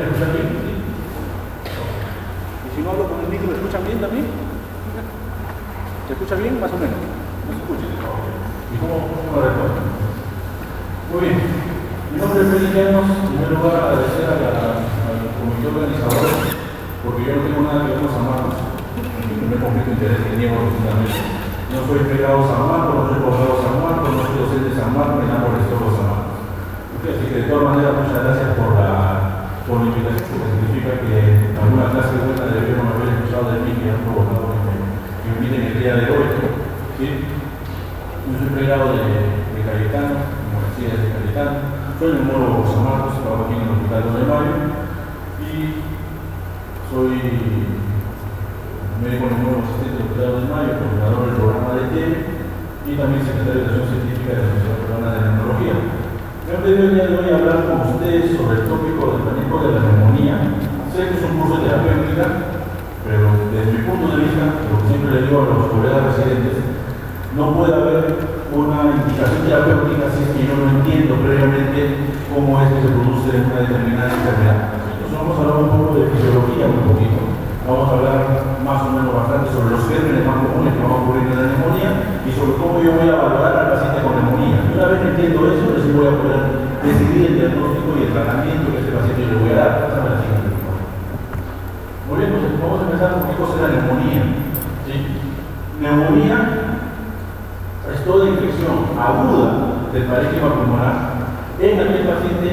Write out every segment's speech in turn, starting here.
me escuchan bien? ¿Sí? Y si no hablo con el micro, ¿me escuchan bien también? ¿Se escucha bien? Más o menos. ¿No se escucha? ¿Y cómo respondo? Muy bien. Mi nombre es Félix Llanos. En primer lugar, agradecer al comité organizador, porque yo no tengo nada que ver con San Marcos. Mi primer conflicto de interés que niego rotundamente. No soy pegado San Marcos, no soy abogado San Marcos, no soy docente de San Marcos, ni nada por el estilo de San Marcos. Así que de todas maneras, muchas gracias por la invitación, porque significa que alguna clase buena deberíamos haber escuchado de mí, que han provocado que me inviten el día de hoy. ¿Sí? Yo soy plegado de Cayetano, como decía, de Cayetano. Soy neumólogo San Marcos, trabajo aquí en el Hospital 2 de Mayo y soy médico neumólogo asistente del Hospital 2 de Mayo, coordinador del programa de TEM y también secretario de Acción Científica de la Sociedad Peruana de Neumología. Me he pedido el día de hoy hablar con ustedes sobre el tópico del manejo de la neumonía. Sé que es un curso de terapéutica, pero desde mi punto de vista, lo que siempre le digo a los colegas residentes, no puede haber una indicación terapéutica si es que yo no entiendo previamente cómo es que se produce una determinada enfermedad. Entonces vamos a hablar un poco de fisiología, un poquito. Vamos a hablar más o menos bastante sobre los gérmenes más comunes que van a ocurrir en la neumonía y sobre cómo yo voy a valorar al paciente con neumonía. Y una vez que entiendo eso, les voy a poder decidir el diagnóstico y el tratamiento que a este paciente le voy a dar. Pásame la siguiente, por favor. Muy bien, pues vamos a empezar con qué cosa es la neumonía. ¿Sí? Neumonía es toda infección aguda del parénquima pulmonar en aquel paciente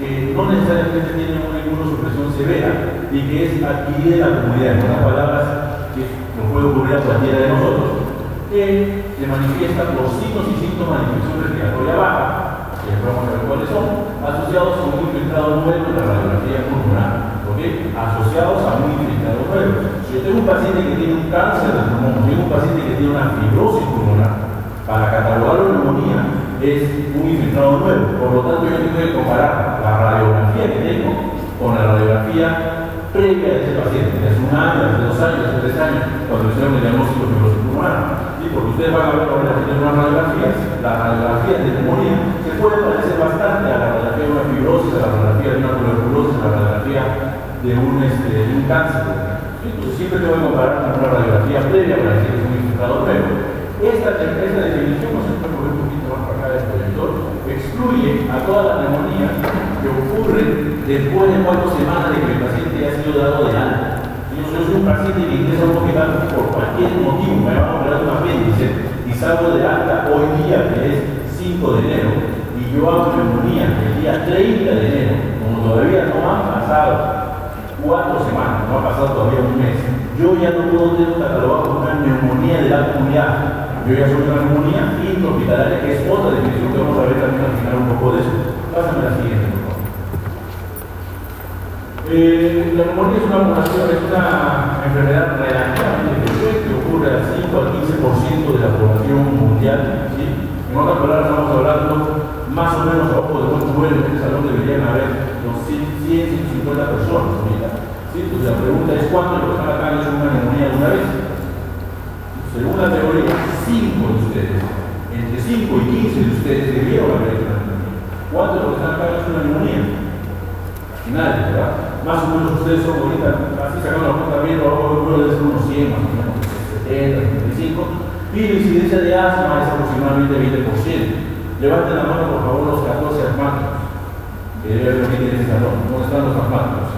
que no necesariamente tiene una inmunosupresión severa y que es adquirida en la comunidad. En otras palabras, que nos puede ocurrir a cualquiera de nosotros, que se manifiesta por signos y síntomas de infección respiratoria baja, que vamos a ver cuáles son, asociados a un infiltrado nuevo en la radiografía pulmonar. ¿Okay? Asociados a un infiltrado nuevo. Si yo tengo un paciente que tiene un cáncer de pulmón, tengo un paciente que tiene una fibrosis pulmonar, para catalogar la neumonía es un infiltrado nuevo. Por lo tanto, yo tengo que comparar la radiografía que tengo con la radiografía previa de ese paciente, de hace un año, de hace 2 años, de hace 3 años, cuando hicieron el diagnóstico de fibrosis pulmonar. ¿Sí? Porque ustedes van a ver ahora que tienen unas radiografías, la radiografía de neumonía se puede parecer bastante a la radiografía de una fibrosis, a la radiografía de una tuberculosis, a la radiografía de un cáncer. ¿Sí? Entonces siempre tengo que comparar con una radiografía previa para decir que es un infiltrado nuevo. Esta definición, no sé si puede un poquito más para acá del proyector, excluye a toda la neumonía que ocurre después de 4 semanas de que el paciente ha sido dado de alta. Si yo soy un paciente que ingresa a un hospital por cualquier motivo, me van a operar un apéndice y salgo de alta hoy día, que es 5 de enero, y yo hago neumonía el día 30 de enero, como todavía no han pasado 4 semanas, no ha pasado todavía un mes, yo ya no puedo tener catalogado como una neumonía de la comunidad. Yo ya soy una neumonía intrahospitalaria, que es otra definición que vamos a ver también al final un poco de eso. Pásame la siguiente, por favor. La neumonía es una enfermedad relativamente frecuente que ocurre al 5 al 15% de la población mundial. ¿Sí? En otras palabras, estamos hablando más o menos a ojo de buen cubero. En este salón deberían haber unos 100, 150 personas. ¿Sí? Entonces la pregunta es: ¿cuántos de los que están acá han hecho una neumonía de una vez? Según la teoría, 5 de ustedes, entre 5 y 15 de ustedes debieron haber hecho una neumonía. ¿Cuántos de los que están acá han hecho una neumonía? Casi nadie, ¿verdad? Más o menos ustedes son ahorita, así sacando la cuenta bien, debe ser unos 100, más o menos 70, 75. Y la incidencia de asma es aproximadamente 20%. Levanten la mano, por favor, los 14 asmáticos. Que debe haber aquí en el salón. ¿Dónde están los asmáticos?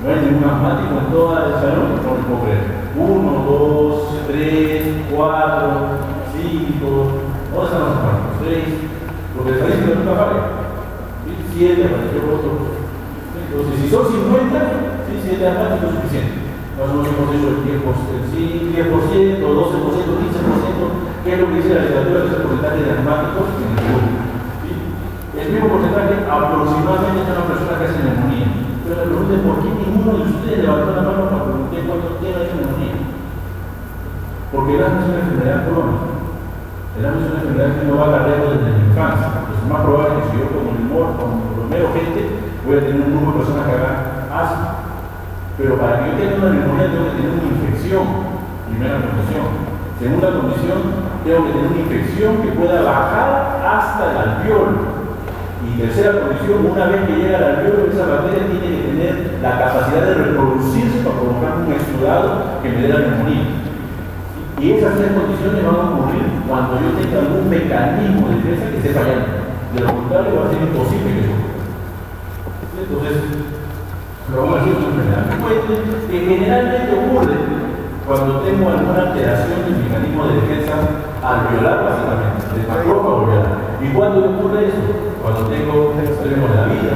¿No hay ningún asmático en todo el salón? No les puedo creer. 1, 2, 3, 4, 5. ¿Dónde están los asmáticos? 6. Porque está diciendo que nunca falla. 7 apareció otro. Entonces, si son 50, 7 asmáticos es suficiente. Más o menos hemos hecho el 10%, 12%, 15%, que es lo que dice la literatura, que es el porcentaje de asmáticos en el mundo. ¿Sí? El mismo porcentaje aproximadamente es una persona que hace neumonía. Pero la pregunta es: ¿por qué ninguno de ustedes levantó la mano para preguntar cuántos tienen hecho neumonía? Porque el asma es una enfermedad crónica. El asma es una enfermedad que no va a acarreando desde la infancia. Entonces es más probable que si yo como mero gente voy a tener un grupo de personas que hagan asma. Pero para que yo tenga una neumonía tengo que tener una infección, primera condición. Segunda condición, tengo que tener una infección que pueda bajar hasta el alveolo. Y tercera condición, una vez que llega al alveolo, esa bacteria tiene que tener la capacidad de reproducirse para provocar un exudado que me dé la neumonía. Y esas tres condiciones van a ocurrir cuando yo tenga algún mecanismo de defensa que esté fallando. De lo contrario, va a ser imposible que eso ocurra. Entonces, lo vamos a decir una enfermedad frecuente que generalmente ocurre cuando tengo alguna alteración del mecanismo de defensa alveolar, básicamente, de macrófago alveolar. ¿Y cuándo ocurre eso? Cuando tengo extremos de la vida,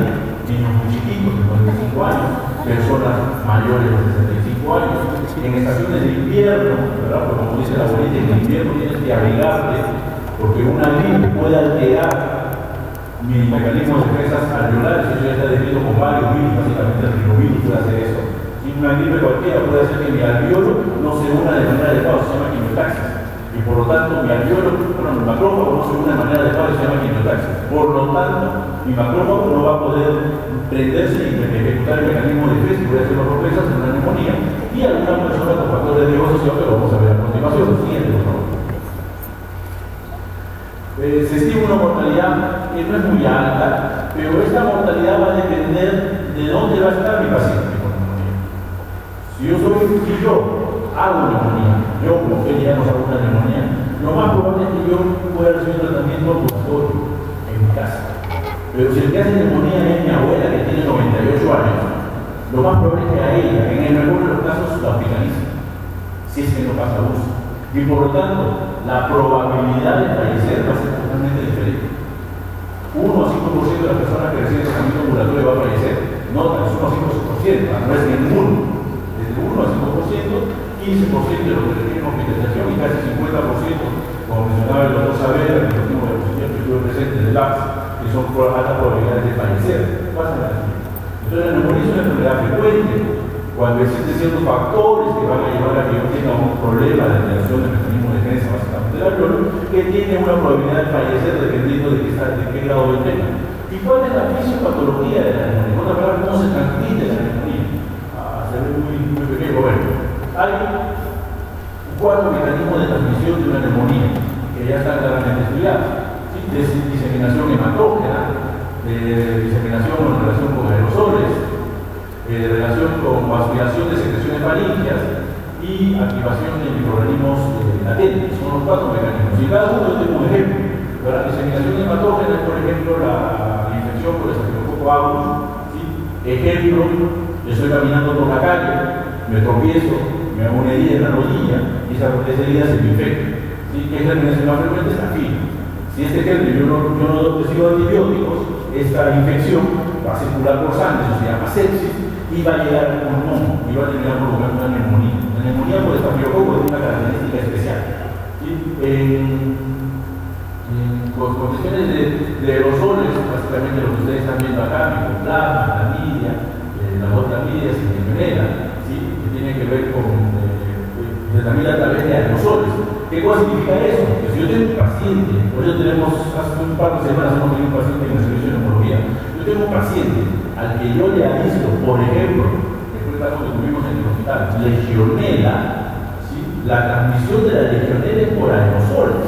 niños muy chiquitos, de 95 años, personas mayores de 65 años, en estaciones de invierno, ¿verdad? Porque como dice la abuelita, en el invierno tienes que abrigarte, porque una gripe puede alterar mi mecanismo de defensas alveolares. Eso ya está descrito con varios virus, básicamente el rinovirus puede hacer eso. Y una gripe cualquiera puede hacer que mi alveolo no se una de manera adecuada, se llama quimiotaxis. Y por lo tanto, mi alveolo, mi macrófago no se une de manera adecuada, se llama quimiotaxis. Por lo tanto, mi macrófago no va a poder prenderse y ejecutar el mecanismo de defensa, puede hacer sorpresas en una neumonía y alguna persona con factores de riesgo asociados que lo vamos a ver a continuación. Siguiente, por favor. Se estima una mortalidad que no es muy alta, pero esta mortalidad va a depender de dónde va a estar mi paciente con neumonía. Si yo hago neumonía, yo como que ya no hago una neumonía, lo más probable es que yo pueda recibir tratamiento ambulatorio en mi casa. Pero si el que hace neumonía es mi abuela que tiene 98 años, lo más probable es que a ella, en el mejor de los casos, la hospitalice, si es que no pasa abuso. Y por lo tanto, la probabilidad de fallecer va a ser totalmente diferente. 1 a 5% de las personas que reciben tratamiento ambulatorio va a fallecer, no tan solo 1 a 5%, no es ninguno. Desde 1 a 5%, 15% de los que requieren hospitalización y casi 50%, como mencionaba el doctor Saavedra, el último de la posición que estuve presente en el APS, que son altas probabilidades de fallecer. Pasan así. Entonces, la neumonía es una enfermedad frecuente. Cuando existen ciertos factores que van a llevar a que yo tenga un problema de alteración del mecanismo de defensa, básicamente del alveolo, que tiene una probabilidad de fallecer dependiendo de qué grado de tenga. ¿Y cuál es la fisiopatología de la neumonía? En otras palabras, ¿cómo se transmite la neumonía? Se ve muy pequeño. Bueno, hay 4 mecanismos de transmisión de una neumonía que ya están claramente estudiados. ¿Sí? Diseminación hematógena, diseminación en relación con aerosoles, relación con aspiración de secreciones faríneas y activación de microorganismos latentes. Son los 4 mecanismos. Y cada uno tiene un ejemplo. La diseminación hematógena es, por ejemplo, la infección por el Staphylococcus aureus. ¿Sí? Ejemplo, estoy caminando por la calle, me tropiezo, me hago una herida en la rodilla y esa herida se me infecta. ¿Sí? ¿Qué germen es el más frecuente? Es la fila. Si este germen yo no recibo antibióticos, esta infección va a circular por sangre, eso se llama sepsis, y va a llegar al pulmón y va a terminar provocando una neumonía. La neumonía por estafilococo es una característica especial. ¿Sí? Con condiciones de aerosoles, básicamente lo que ustedes están viendo acá, micoplasma, clamidia, las dos clamidias y legionela, ¿sí? Que tiene que ver con también a través de aerosoles. ¿Qué cosa significa eso? Que si yo tengo un paciente, por eso tenemos, hace un par de semanas hemos tenido un paciente en el servicio de neumología. Yo tengo un paciente al que yo le aviso, por ejemplo, que fue el caso que tuvimos en el hospital, legionela, ¿sí? La transmisión de la legionela es por aerosoles.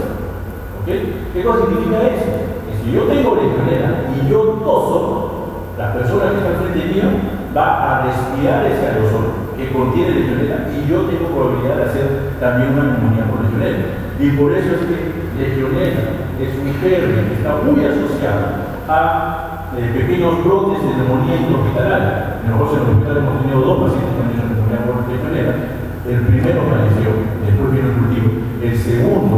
¿Okay? ¿Qué cosa significa eso? Que si yo tengo legionela y yo toso, la persona que está al frente mío va a respirar ese aerosol que contiene legionela y yo tengo probabilidad de hacer también una neumonía por legionela. Y por eso es que legionela es un germen que está muy asociado a pequeños brotes de neumonía intrahospitalaria. Nosotros en el hospital hemos tenido 2 pacientes que han hecho neumonía por legionela. El primero falleció, después vino el cultivo. El segundo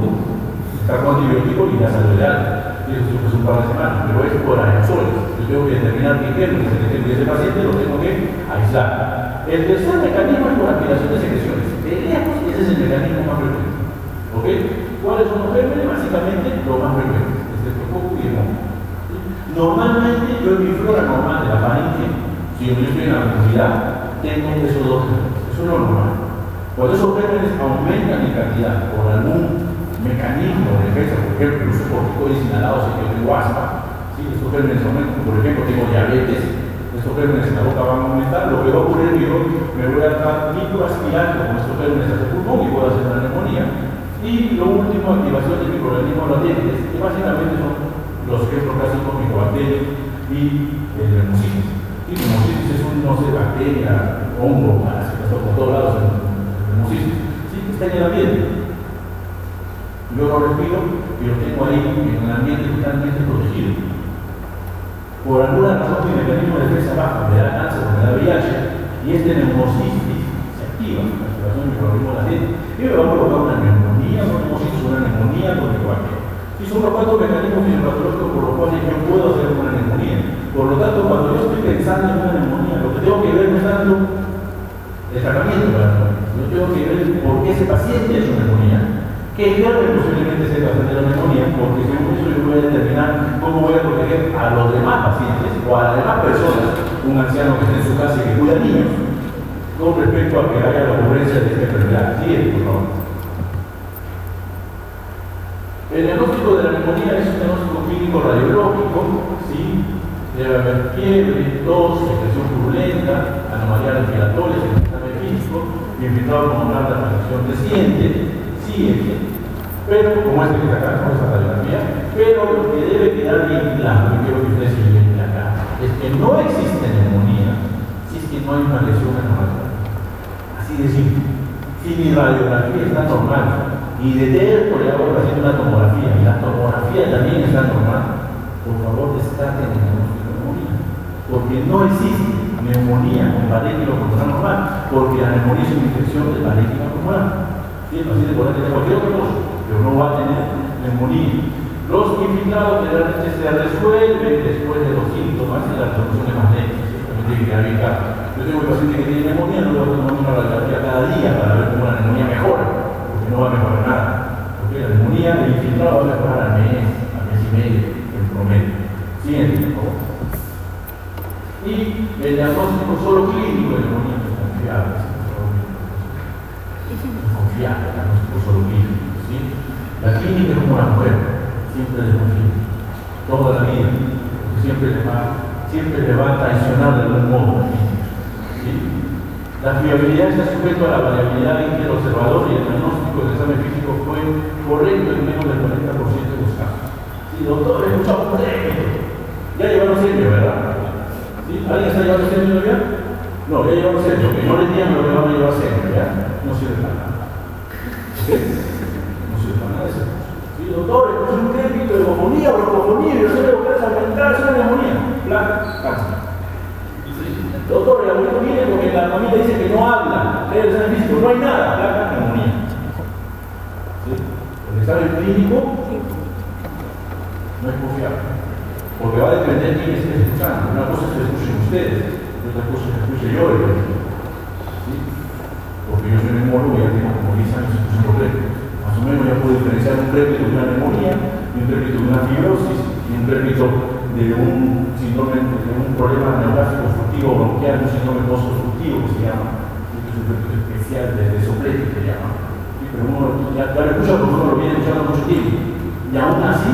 está con antibiótico y ya salió de alta. Eso es un par de semanas, pero es por aerosoles. Yo tengo que determinar qué germen es el que ese paciente, lo tengo que aislar. El tercer mecanismo es por aspiración de secreciones. De lejos, ese es el mecanismo más frecuente. ¿Ok? ¿Cuáles son los gérmenes? Básicamente, lo más frecuente. Estreptococcus y hemophilus. Normalmente, yo en mi flora normal de la faringe, si yo estoy en la comunidad, tengo esos 2 gérmenes. Eso es lo normal. Cuando esos gérmenes aumentan en cantidad por algún mecanismo de defensa, por ejemplo, el uso de corticoides inhalados y que tengo asma, ¿sí? Estos gérmenes aumentan, por ejemplo, tengo diabetes, estos gérmenes en la boca van a aumentar, lo que va a ocurrir es que yo me voy a estar microaspirando con estos gérmenes hacia el pulmón y puedo hacer una neumonía. Y lo último, activación de microorganismos latentes, que básicamente son los ejemplos clásicos, micobacterias y el pneumocitis. Y pneumocitis es un, no sé, bacteria, hongo, parásito, está por todos lados el pneumocitis. Sí, está en el ambiente. Yo lo respiro y lo tengo ahí en un ambiente totalmente protegido. Por alguna razón mi mecanismo de defensa baja, me da cáncer, me da VIH, y este pneumocitis se activa, la activación del microorganismo latente, y me va a provocar una neumonía con pneumocitis, una neumonía con micobacteria. Y son los cuatro mecanismos fisiopatológicos por los cuales yo puedo hacer una neumonía. Por lo tanto, cuando yo estoy pensando en una neumonía, lo que tengo que ver no es tanto el tratamiento de la neumonía, yo tengo que ver por qué ese paciente es una neumonía. Que germen posiblemente sea bastante la neumonía, porque según eso yo voy a determinar cómo voy a proteger a los demás pacientes o a las demás personas, un anciano que esté en su casa y que cuida niños, con respecto a que haya la ocurrencia de esta enfermedad. Sí, por favor. El diagnóstico de la neumonía es un diagnóstico clínico radiológico, ¿sí? Debe haber fiebre, tos, secreción purulenta, anomalías respiratorias, el examen físico, infiltrado con una alta afección reciente. Pero como este que está acá, con esta radiografía, pero lo que debe quedar bien claro, y quiero que ustedes se lleven acá, es que no existe neumonía si es que no hay una lesión anormal. Así de simple. Si mi radiografía está normal y detecto le hago haciendo una tomografía y la tomografía también está normal, por favor descarten el diagnóstico de neumonía, porque no existe neumonía con parénquima pulmonar normal, porque la neumonía es una infección de parénquima pulmonar. Sí, el paciente podrá tener cualquier otra cosa, pero no va a tener neumonía. Los infiltrados generalmente se resuelven después de los síntomas y la resolución es más lenta. También tiene que quedar bien claro. Yo tengo un paciente que tiene neumonía, no le voy a tomar una radiografía cada día para ver cómo la neumonía mejora, porque no va a mejorar nada. Porque la neumonía del infiltrado va a mejorar al mes y medio, en promedio. Siguiente, por favor. Y el diagnóstico solo clínico de neumonía no es confiable. Confiable, el diagnóstico solo clínico. ¿Sí? La clínica es como la mujer, siempre desconfía, toda la vida, porque siempre le va a traicionar de algún modo. ¿Sí? La fiabilidad está sujeta a la variabilidad entre el observador y el diagnóstico del examen físico fue correcto en menos del 40% de los casos. Sí, doctor, he escuchado un tremendo. Ya llevaron serio, ¿verdad? ¿Sí? ¿Alguien está llevando serio ya? No, ya llevaron serio, que no le digan lo que van a llevar serio, ¿ya? No sirve para nada. ¿Sí? No sirve para nada eso. Sí, doctor, es un crédito de neumonía, broncofonía, y yo sé que ustedes aumentar, es una neumonía. Placa, cáncer. Doctor, el abuelito viene porque la familia dice que no habla, el examen físico, no hay nada, placa, neumonía. ¿Sí? El examen clínico no es confiable, porque va a depender de quién esté escuchando. Una cosa es que escuchen ustedes, y otra cosa es que escuche yo. ¿Sí? Porque yo soy neumólogo y ya tengo como 10 años escuchando crédito. Más o menos ya puedo diferenciar un crédito de una neumonía, y un crédito de una fibrosis, y un crédito de un síndrome, de un problema neurálgico obstructivo bronquial, un síndrome post-obstructivo que se llama, que es un crédito especial de soplete que se llama. ¿Sí? Pero uno ya lo escucha porque uno lo viene escuchando mucho tiempo. Y aún así,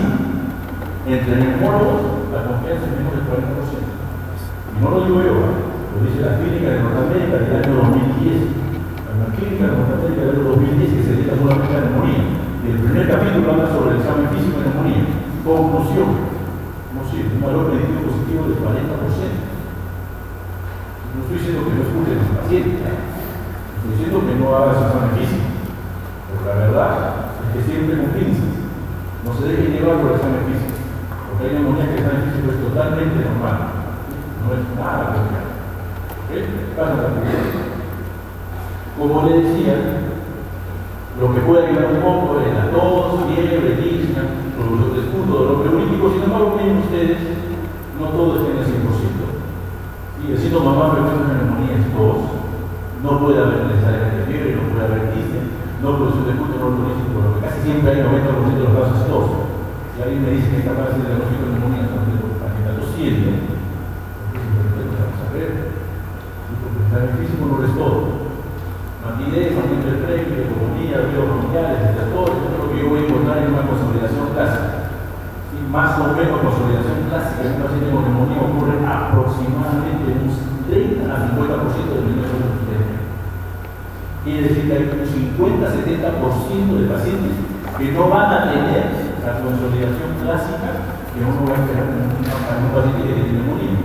entre neumólogos, la confianza es menos del 40%. Y no lo digo yo, lo dice la clínica de Norteamérica del año 2010. La clínica de Norteamérica del año 2010 que se dedica solamente a la neumonía. Y el primer capítulo habla sobre el examen físico de neumonía. Conclusión. No sé, un valor predictivo positivo del 40%. No estoy diciendo que no escuchen a los pacientes, estoy diciendo que no hagas examen físico. Pero la verdad es que siempre con pinzas. No se deje llevar por el examen físico. Porque hay neumonía que el examen físico es totalmente normal. No es nada confiable. ¿Ok? Pasa la primera. Como le decía, lo que puede ayudar un poco es la tos, fiebre, disnea, producción de escudo, dolor preurítico. Sin embargo, miren ustedes, no todo está en el 100%. Y el síntoma más frecuente de la neumonía es tos. No puede haber necesariamente fiebre, no puede haber disnea, no producción de escudo, dolor preurítico, por lo que casi siempre hay 90% de los casos es tos. Si alguien me dice que es capaz de diagnóstico de neumonía, para que está tosiendo, entonces vamos a ver. Porque el examen físico no es todo. Matidez, aumento de premio, economía, ríos bronquiales, desertores, todo lo que yo voy a encontrar en una consolidación clásica. Y más o menos consolidación clásica en un paciente con neumonía ocurre aproximadamente un 30 a 50% de disminución de usted. Quiere decir que hay un 50-70% de pacientes que no van a tener la consolidación clásica que que uno va a esperar a un paciente que tiene neumonía.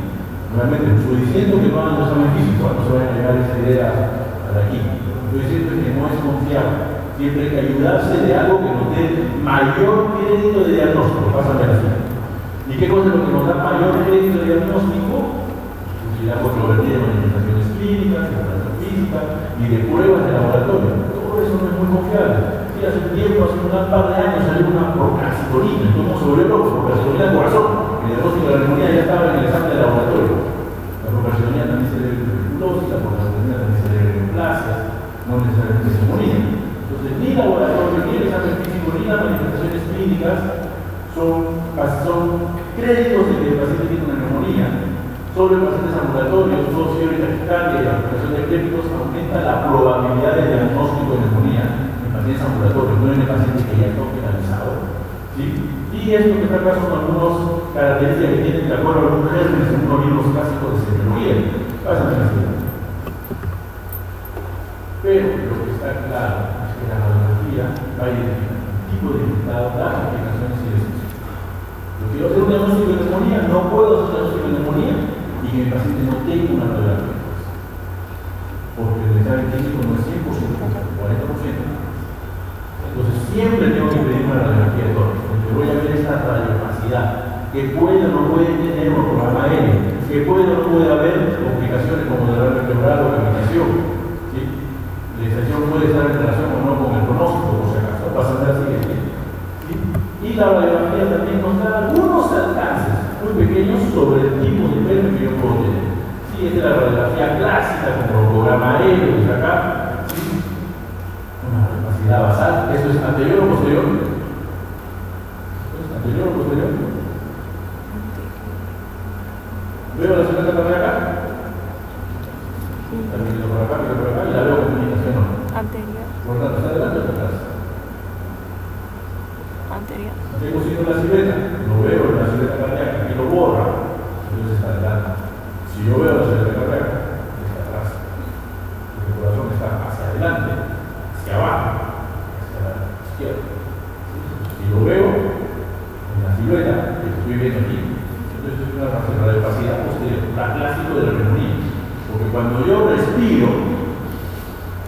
Realmente no estoy diciendo que no hagan los exámenes físicos, no se vayan a llevar esa idea a aquí. Estoy diciendo que no es confiable. Siempre hay que ayudarse de algo que nos dé mayor crédito de diagnóstico. Pásame así. ¿Y qué cosa es lo que nos da mayor crédito de diagnóstico? Utilidad controvertida en manifestaciones clínicas, de evaluación física y de pruebas de laboratorio. Todo eso no es muy confiable. Sí, hace un tiempo, hace un par de años, salió una procalcitonina. Entonces se volvió loco, procalcitonina del corazón. El diagnóstico de la neumonía ya estaba en el examen de laboratorio. La procalcitonina también se debe a tuberculosis, la procalcitonina también se debe a neoplasias, no necesariamente neumonía. Entonces, ni laboratorio, ni el examen físico, ni las manifestaciones clínicas son créditos de que el paciente tiene una neumonía. Solo en pacientes ambulatorios, tos, fiebre, taquicardia y la aplicación de epilépticos aumenta la probabilidad de diagnóstico de neumonía en pacientes ambulatorios, no en el paciente que ya está hospitalizado. ¿Sí? Y esto que está acá son algunas características que tienen de acuerdo a algún germen según los libros clásicos de serología. Pásame la ciudad. Pero lo que está claro es que la radiografía va a identificar el tipo de infectado, las aplicaciones y el yo quiero hacer un diagnóstico de neumonía, no puedo hacer un diagnóstico de neumonía y que mi paciente no tenga una radiografía. Porque el examen clínico no es 100%, es 40%. Entonces siempre tengo que pedir una radiografía de tórax, donde voy a ver esta radiocapacidad, que puede o no puede tener un programa aéreo, que puede o no puede haber complicaciones como derrame vertebral o cavitación. ¿Sí? La extensión puede estar en relación o no con el pronóstico, por si acaso, pasa a ser siguiente. Y la radiografía también nos da algunos alcances muy pequeños sobre el tipo de enfermo que yo puedo tener. Sí, esta es la radiografía clásica, como el programa aéreo, que está acá. ¿Sí? Una capacidad basal. ¿Eso es anterior o posterior? ¿Eso es anterior o posterior? ¿Veo la segunda carrera acá? También por acá, y la veo con comunicación. Anterior. Por tanto, ¿está adelante o atrás? Anterior. Tengo signo en la silueta, lo veo en la silueta cardíaca y lo borra, entonces está adelante. Si yo veo la silueta cardíaca, está atrás. Porque el corazón está hacia adelante, hacia abajo, hacia la izquierda. Si lo veo en la silueta, que estoy viendo aquí, entonces es una radiopacidad posterior, la clásico de la neumonía. Porque cuando yo respiro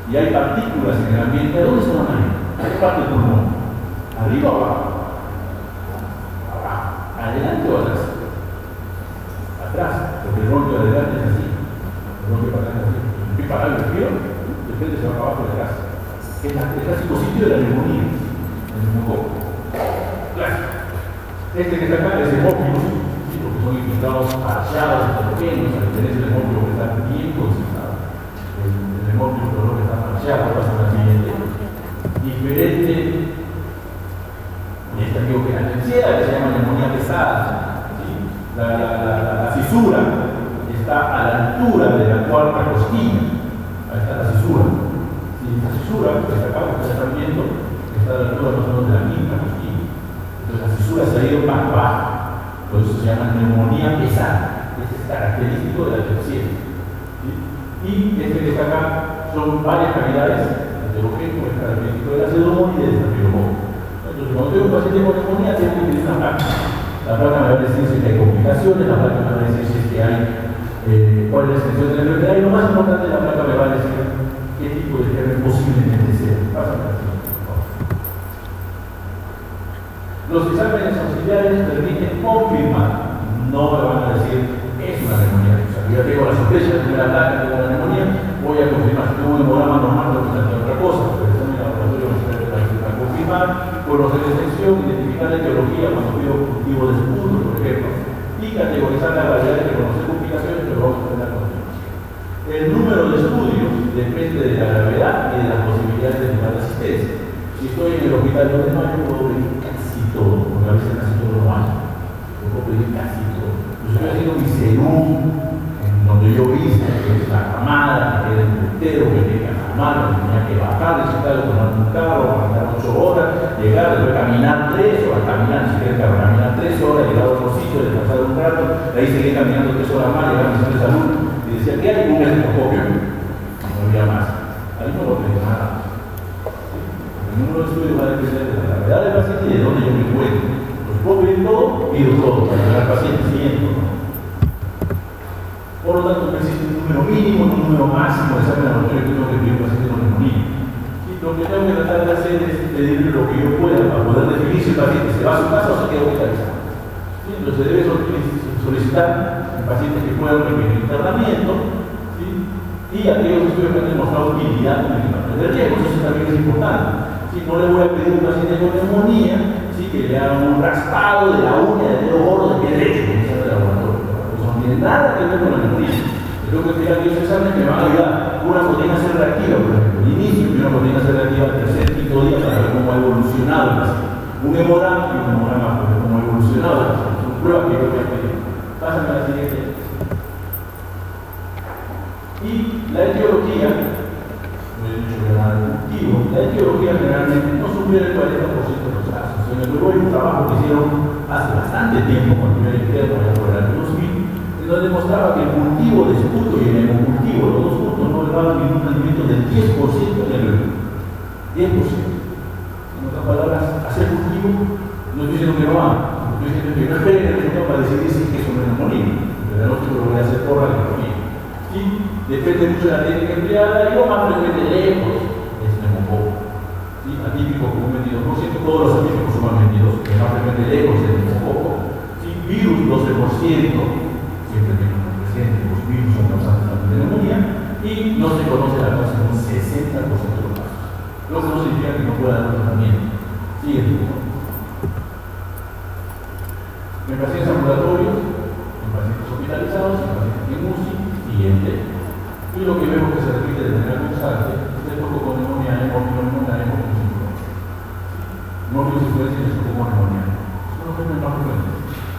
y hay partículas en el ambiente, ¿dónde se van a ir? ¿A qué parte del pulmón? ¿Arriba o abajo? Abajo. ¿Adelante o atrás? Atrás, porque el bronquio de adelante es así. El bronquio para atrás es así. ¿Qué para el respiro? De repente se va para abajo y atrás. Es el clásico sitio de la neumonía. El neumococo. Clásico. Este que está acá es hemófilos, porque son infiltrados parciados, heterogéneos, a diferencia del hemófilo que está bien concentrado. El hemófilo que está parciado pasa a la siguiente. Diferente. Esta digo que la tercera, que se llama neumonía pesada, ¿sí? la fisura está a la altura de la cuarta costilla. Ahí está la fisura. ¿Sí? Esta fisura, que está acá, que ustedes están viendo, está a la altura más o menos de la quinta costilla. Entonces la fisura se ha ido para abajo. Por eso se llama neumonía pesada. Este es característico de la tercera. ¿Sí? Y este que está acá son varias cavidades heterogéneas, es característico del pseudomonas y del estafilococo. Entonces, cuando tengo un paciente con neumonía, tengo que utilizar una placa. La placa me va a decir si hay complicaciones, la placa me va a decir si es que hay cuál es la extensión de la enfermedad, y lo más importante, la placa me va a decir qué tipo de germen posiblemente sea. Pásame la siguiente, por favor. Los exámenes auxiliares permiten confirmar, no me van a decir es una neumonía. O sea, yo ya tengo la sospecha de tener la placa, tengo una neumonía, voy a confirmar. Si tengo un hemograma normal, no me otra cosa, pero el examen laboratorio me sirve para confirmar, conocer la extensión, identificar la etiología cuando pido cultivo de esputo, por ejemplo, y categorizar la variedad de reconocer complicaciones que lo vamos a aprender a continuación. El número de estudios depende de la gravedad y de las posibilidades de tomar la asistencia. Si estoy en el hospital de Mayo, puedo pedir casi todo, porque a veces casi todo no hay. Yo puedo pedir casi todo. Yo estoy haciendo mi serum, en donde yo hice, que es la camada, que es el puntero, que tenía que jamar, que tenía que bajar del hospital, tomar un carro, andar 8 horas, llegar, después caminar 3 horas, caminar, si quieres caminar 3 horas, llegar a otro sitio, descansar un rato, de ahí seguir caminando 3 horas más, llegar a mi centro de salud, y decía, ¿qué hay? Un estetoscopio. No había más. Ahí no lo pedí nada. El número de estudios va a depender de la gravedad del paciente y de dónde yo me encuentro. Los puedo pedir todo, pido todo, para llegar al paciente siguiente, ¿no? Por lo tanto, no existe un número mínimo, un número máximo de examen laboratorio que tengo que pedir al paciente con neumonía. Lo que tengo que tratar de hacer es pedirle lo que yo pueda para poder definir si el paciente se va a su casa o se queda hospitalizado. ¿Sí? Entonces se debe solicitar a pacientes que puedan requerir internamiento, ¿sí? Y aquellos estudios que han demostrado utilidad en el factor de riesgo. Eso también es importante. ¿Sí? No le voy a pedir a un paciente con neumonía, ¿sí? Que le hagan un raspado de la uña del dedo gordo de pie derecho, como se llama el laboratorio. Eso no tiene nada que ver con la neumonía. Tengo que pedir aquellos exámenes que me van a ayudar. Una proteína C reactiva, por ejemplo, el inicio de una proteína C reactiva al tercer, quinto día para ver cómo ha evolucionado el paciente. Un hemograma y un hemograma para ver cómo ha evolucionado el paciente. Son pruebas que yo voy a pedir. Pásame a la siguiente. Y la etiología, no he dicho que nada de cultivo, la etiología generalmente no supera el 40% de los casos. En el Uruguay hay un trabajo que hicieron hace bastante tiempo, cuando yo era interno, allá por el año 2000, donde demostraba que el cultivo de esputo y el hemocultivo, los dos juntos, no elevaban ningún rendimiento del 10% en el bebé. 10%. En otras palabras, hacer cultivo, no estoy diciendo que no haga, estoy diciendo que no esperen el resultado para decidir si es que es una neumonía. Pero no te lo voy a hacer por la neumonía. ¿Sí? Depende mucho de la técnica empleada y lo más frecuente lejos es neumococo. ¿Sí? Atípico con un 22%, todos los atípicos suman 22%, el más frecuente lejos es el neumococo. ¿Sí? Virus 12%. Siempre tenemos presente, los virus son causantes de neumonía y no se conoce la causa en un 60% de los casos. Lo que no significa que no pueda dar un tratamiento. Siguiente. En pacientes ambulatorios, en pacientes hospitalizados, en pacientes en UCI, siguiente. Y lo que vemos que se repite de manera constante es el foco con neumonía, hemopneumonía, hemopneumonía, y el foco con neumonía. Son los fenómenos más frecuentes.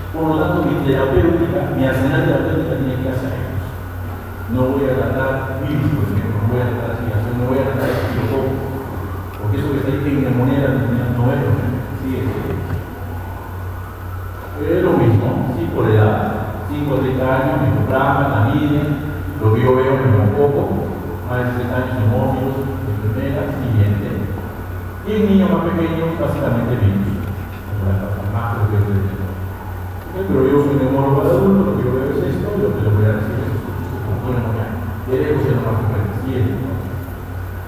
Por lo tanto, mi terapéutica, mi arsenal terapéutica tiene que hacer ellos. No voy a tratar virus, por ejemplo, no voy a tratar aspiración, no voy a tratar estilococo, porque eso que está ahí en neumonía no es lo mismo. Sí, es lo mismo, sí, por edad. 5 a 30 años, micoplasma, también, lo que yo veo en el poco, más de 30 años hemófilos, enfermeras, siguiente. Y en niños más pequeños, básicamente virus. Más frecuente. Pero yo soy neumólogo de adulto, lo que yo veo es esto, y lo que le voy a decir es esto, debemos ser más frecuentes.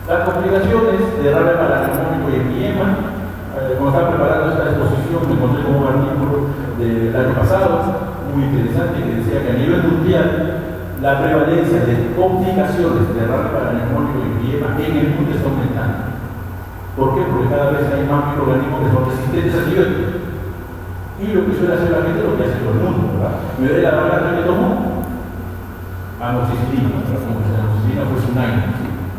Las complicaciones de derrame paraneumónico y empiema, cuando estaba preparando esta exposición me encontré con un artículo del año pasado, muy interesante, que decía que a nivel mundial la prevalencia de complicaciones de derrame paraneumónico y empiema en el mundo está aumentando. ¿Por qué? Porque cada vez hay más microorganismos que son resistentes al antibióticos. Y lo que suele hacer la gente, lo que hace todo el mundo, ¿verdad? Me duele la garganta, ¿qué tomo? Amoxicilina, como si la amoxicilina fuese un aire,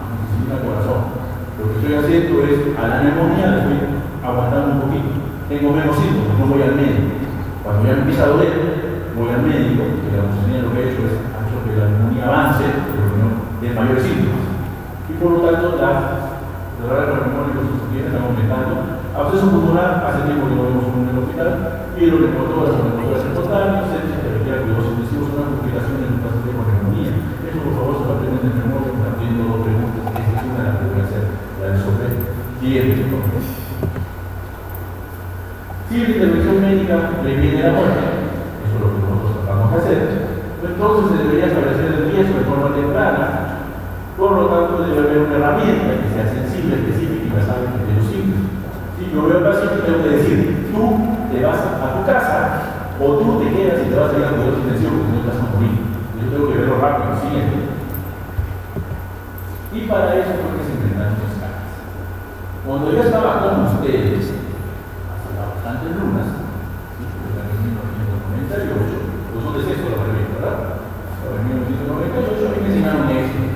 amoxicilina corazón. Lo que estoy haciendo es, a la neumonía le estoy aguantando un poquito. Tengo menos síntomas, no voy al médico. Cuando ya me empieza a doler, voy al médico, que la amoxicilina lo que ha hecho es que la neumonía avance, pero que no dé mayores síntomas. Y por lo tanto, las derrames neumonónicos están aumentando. Absceso pulmonar, hace tiempo que no vemos en el hospital, y lo que notó las neumonías espontáneas, sepsis que requiere cuidados intensivos, son una complicación en un paciente con neumonía. Eso, por favor, se lo aprenden de memoria, me están pidiendo dos preguntas, esta es una de las que voy a hacer, la de sobre. Siguiente. Si la intervención médica previene la muerte, eso es lo que nosotros tratamos de hacer, entonces se debería establecer el riesgo de forma temprana, por lo tanto debe haber una herramienta que sea sensible, específica y basada en criterios simples. Si yo veo al paciente, tengo que decir, tú te vas a tu casa o tú te quedas y te vas a ir a cuidados intensivos porque no te vas a morir. Yo tengo que verlo rápido, siguiente. Y para eso creo que se inventaron escalas. Cuando yo estaba con ustedes, hace bastantes lunas, en 1998, pues son de sexto la revista, ¿verdad? En 1998 a mí me enseñaron esto.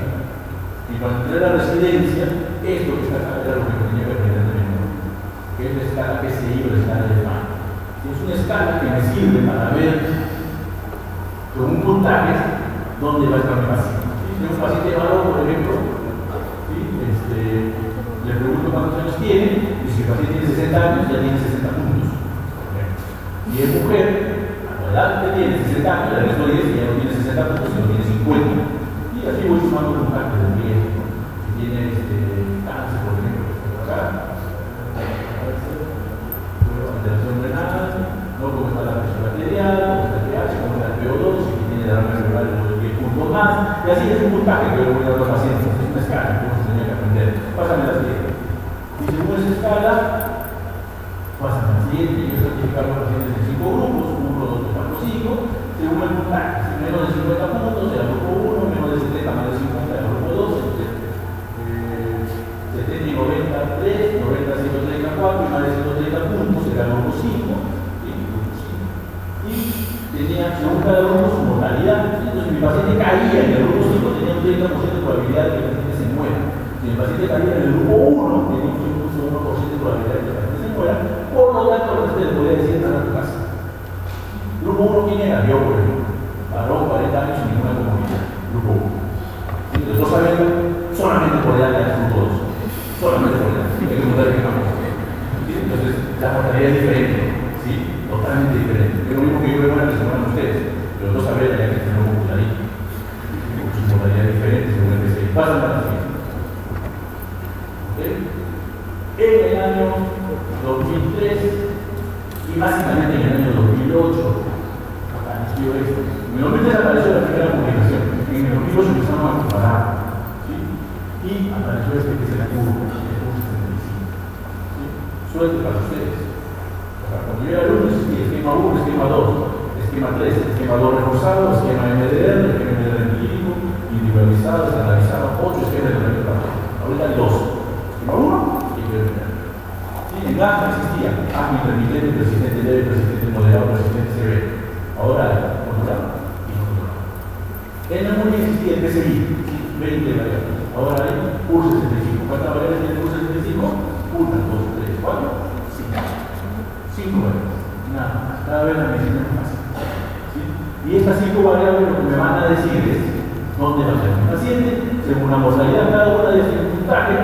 Y cuando entré a la residencia, esto que está acá era lo que tenía que aprender de memoria, que es la escala PSI o la escala de Mann. Es una escala que me sirve para ver con un puntaje dónde va a estar mi paciente. Si un paciente varón, por ejemplo, le pregunto cuántos años tiene, y si el paciente tiene 60 años, ya tiene 60 puntos. Y es mujer, a la edad que tiene 60 años, le resto 10 y ya no tiene 60 puntos, sino tiene 50. Y así voy sumando puntajes de riesgo. Si tiene cáncer, por ejemplo, que está acá, alteración renal, ¿no? Cómo está la presión arterial, cómo está el pH, cómo está el PO2, si tiene derrame cerebral unos 10 puntos más, y así es un puntaje que yo le voy dando a los pacientes, es una escala que uno se tenía que aprender. Pásame la siguiente. Y según esa escala, pásame la siguiente, yo certificar a los pacientes en 5 grupos, 1, 2, 3, 4, 5, según el puntaje, si menos de 50 puntos, era grupo 1, menos de 70, más de 50, era grupo 2, 70 y 90, 3, 90, 130, 4, y más de 130 puntos, era grupo 5, ¿sí? Grupo 5. Y tenía, según cada grupo, su mortalidad. Entonces, si mi paciente caía en el grupo 5, tenía un 30% de probabilidad de que el paciente se muera. Si el paciente caía en el grupo 1, tenía un 1% de probabilidad de que el paciente se muera. Por lo tanto, el paciente le podía decir nada a tu casa. Grupo 1, ¿quién era? Yo, por ejemplo. Varón, 40 años sin ninguna comunidad. Grupo 1. Entonces, no saben, solamente por edad le dan grupo 2. Solamente por edad. Hay que preguntar qué campo. Entonces, la mortalidad es diferente. ¿Sí? Totalmente diferente. Es lo mismo que yo veo en la semana de ustedes. Pero no saben ya que tenemos popularito. Su mortalidad es diferente según el PCI. Pasan para la siguiente. ¿Okay? En el año 2003 y básicamente en el año 2008 apareció esto. En el 2003 apareció la primera publicación. En el 2008 empezamos a comparar. ¿Sí? Y apareció este que es el curvo, el curvo 75. ¿Sí? Suerte para ustedes. O sea, cuando yo era alumno existía esquema 1, esquema 2, esquema 3, esquema 2 reforzado, esquema MDR, esquema MDR empírico, individualizado, estandarizado, 8 esquemas de tratamiento. Ahorita hay 2. Esquema 1 y MDR. En asma existía asma intermitente, persistente leve, persistente moderado, persistente severo. Ahora hay controlado y no controlado. En neumonía existía el PCI, 20 variables. Ahora hay PUR 65. ¿Cuántas variables tiene el PUR 65? 1, 2, 3, 4, 5. 5 variables. Nada más. Cada vez la medicina es más fácil. ¿Sí? Y estas 5 variables lo que me van a decir es dónde va a ser el paciente, según la mortalidad cada una de estos puntajes,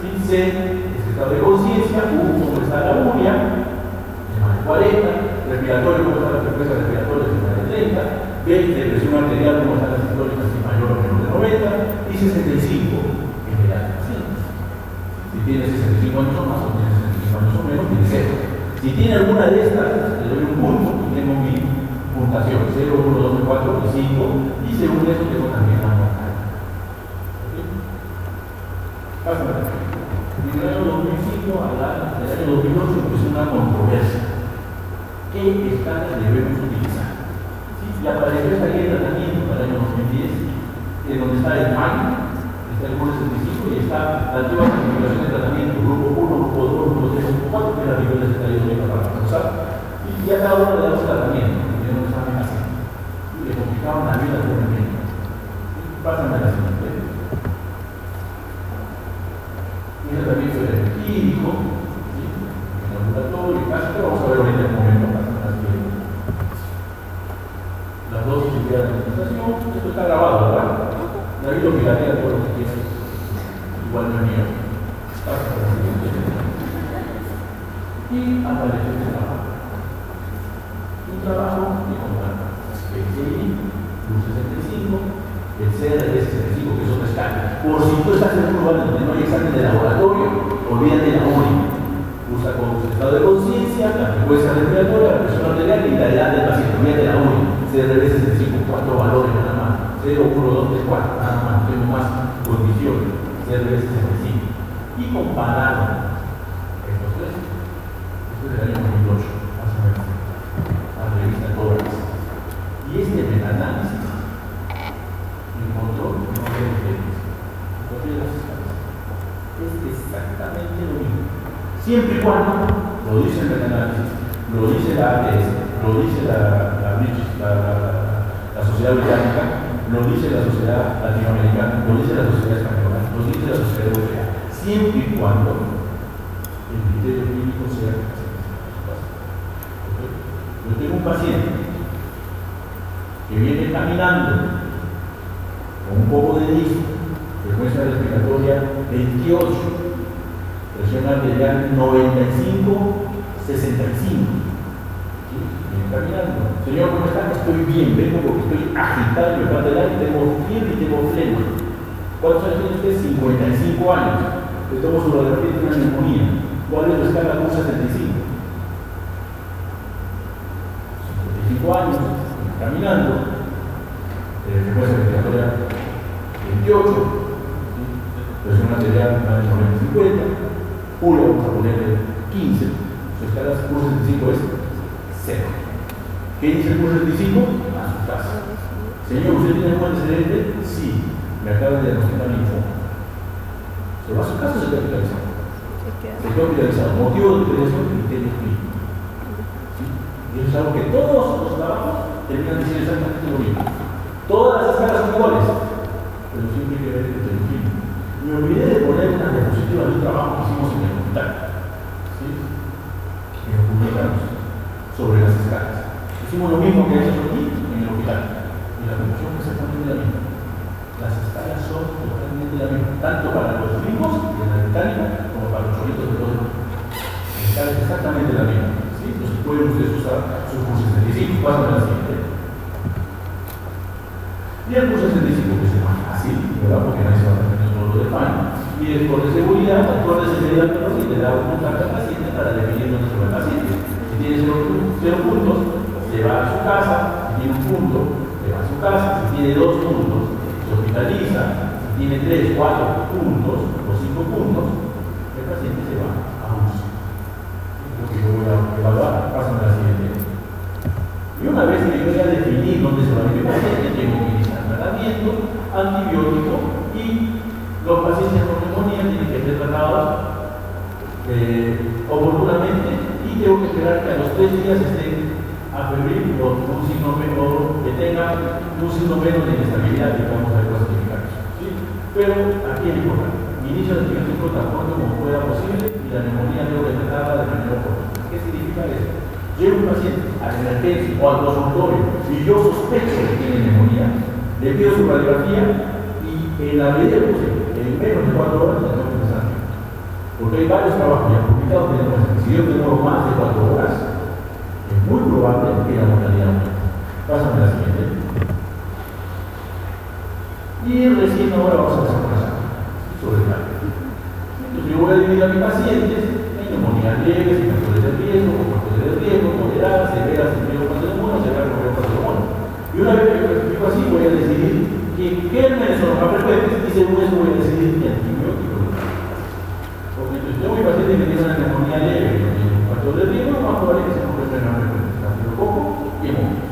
¿sí? C estado de conciencia, cómo está la urea, de más de 40, respiratorio, cómo está la frecuencia respiratoria, de más de 30, 20, presión arterial, cómo están las históricas, si mayor o menor de 90, y 65 en edad de paciente. Si tiene 65 años o más, o tiene 65 años o menos, tiene 0. Si tiene alguna de estas, le doy un punto y tengo mi puntuación, 0, 1, 2, 4 y 5, y según eso tengo también la mortalidad. ¿Okay? Pásame. En el año 2005 al año 2008 empezó una controversia. ¿Qué escáner debemos utilizar? ¿Sí? Y apareció esta guía de tratamiento para el año 2010, donde está el MAI, está el curso 65 y está la antigua configuración de tratamiento, grupo 1, grupo 2, grupo 3, grupo 4, que es la nivel de estadio para reforzar. Y ya cada uno le damos tratamiento, porque no examen así. Y le complicaban la vida con el médico. Pásame a la siguiente. Y el tratamiento era empírico, ¿sí? En ambulatorio, casi, pero vamos a ver ahorita en el momento para las dosis y de administración. Esto está grabado, ¿verdad? David lo piratea todo lo que quiera. Igual no es mío. Pasa por la siguiente. Y aparece este trabajo. Un trabajo de contrato. El CI, Plus 65, el CRS 65, que es otra escala. Por si tú estás en un lugar donde no hay examen de laboratorio, olvídate la única. Usa con su estado de conciencia, la frecuencia respiratoria, la presión arterial y la edad del paciente. Olvídate la única. CRS 65, 4 valores nada más. 0, 1, 2, 3, 4, nada más. Tengo más condiciones. CRS 65. Y comparado estos tres. Esto es del año 2008. Más o menos. La revista Torres. Y este metaanálisis encontró no hay diferencia. Es exactamente lo mismo. Siempre y cuando lo dice el metaanálisis, lo dice la ATS, lo dice la Sociedad Británica, lo dice la Sociedad Latinoamericana, lo dice la Sociedad Española, lo dice la Sociedad Europea. Siempre y cuando el criterio clínico sea yo tengo un paciente que viene caminando con un poco de disco, frecuencia respiratoria 28, presión arterial 95, 65. ¿Sí? Viene caminando. Señor, ¿cómo está? Estoy bien, vengo porque estoy agitado, me falta el aire, tengo fiebre y tengo flema. ¿Cuántos años tiene usted? 55 años. Le tomo su radiografía de una neumonía. ¿Cuál es la escala PUR 75? 5 años, caminando, frecuencia respiratoria 28, presión arterial más de 50, pura vamos a ponerle 15, su escala curso 75 es 0. ¿Qué dice el curso 75? A su casa. Señor, ¿usted tiene algún antecedente? Sí, me acaba de diagnosticar linfoma. ¿Se va a su casa o se queda hospitalizado? Se queda hospitalizado. Motivo de hospitalización, criterio clínico. ¿Sí? Y eso es algo que todos los trabajos terminan diciendo exactamente lo mismo. Todas las escalas son iguales, pero siempre hay que ver el criterio clínico. Me olvidé de poner una diapositiva de un trabajo que hicimos en el hospital. ¿Sí? Y lo publicamos sobre las escalas. Hicimos lo mismo que he hecho aquí en el hospital. Y la conclusión es exactamente la misma. Las escalas son totalmente la misma, tanto para los gringos de la británica como para los choritos de todo el mundo. La escala es exactamente la misma. ¿Sí? Entonces pueden ustedes usar su curso 65. Pásame a la siguiente. Y el curso 65, que es más fácil, ¿verdad? Porque nadie se va a tener todo lo de pan. Y el por de seguridad, actor de seguridad, y le da un contacto al paciente para definir dónde se va el paciente. Si tiene 0 puntos, se va a su casa. Si tiene un punto, se va a su casa. Si tiene 2 puntos, se hospitaliza. Si tiene 3, 4 puntos o 5 puntos, el paciente se va a UCI. Es lo que yo voy a evaluar. Pásame a la siguiente. Y una vez que yo ya definí dónde se va a ir el paciente, tengo que iniciar tratamiento, antibiótico, y los pacientes con neumonía tienen que ser tratados oportunamente, y tengo que esperar que a los 3 días estén a febril o un signo menos, que tengan un signo menos de inestabilidad, que vamos a clasificar. ¿Sí? Pero aquí es importante. Inicio el antibiótico tan pronto como pueda posible, y la neumonía debo de tratarla de manera oportuna. ¿Qué significa eso? Llevo un paciente a la emergencia o al consultorio y yo sospecho que tiene neumonía, le pido su radiografía y en la medida posible, en menos de 4 horas, le tengo que empezar. Porque hay varios trabajos ya publicados que demuestran que si yo tengo más de 4 horas, es muy probable que la mortalidad aumente. Pásame a la siguiente. Y recién ahora vamos a hacer una sobre el cambio. Entonces yo voy a dividir a mis pacientes en neumonías leves, en factores de riesgo, moderadas, severas, en medio pseudomonas, severas, con pseudomonas. Y una vez que yo clasifico así, voy a decidir qué gérmenes son los más frecuentes y según eso voy a decidir qué antibiótico. Porque entonces yo mi paciente que tiene una neumonía leve y tiene un factor de riesgo, lo más probable es que se encuentre más frecuente, estafilococo y hemófilos.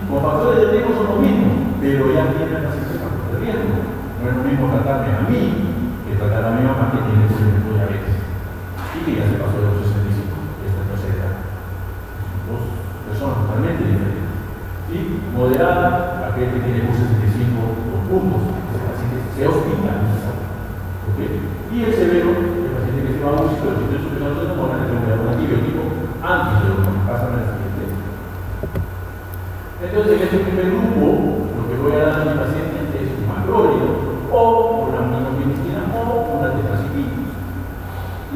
Con factores de riesgo son los mismos, pero ya tienen pacientes factores de riesgo. No es lo mismo tratarme a mí que tratar a mi mamá que tiene, por ejemplo, diabetes y que ya se pasó de los 65. Dos personas totalmente diferentes. ¿Sí? Moderada, aquel que tiene curso 65 puntos, así que se hospitaliza. ¿Okay? Y el severo, el paciente que se va a UCI, pero si estoy sospechando de neumonía, le tengo que dar un antibiótico antes de lo que pasa en el siguiente. Entonces, en este primer grupo, lo que voy a dar a mi paciente es un macrólido, o una aminopenicilina, o una tetracyclina.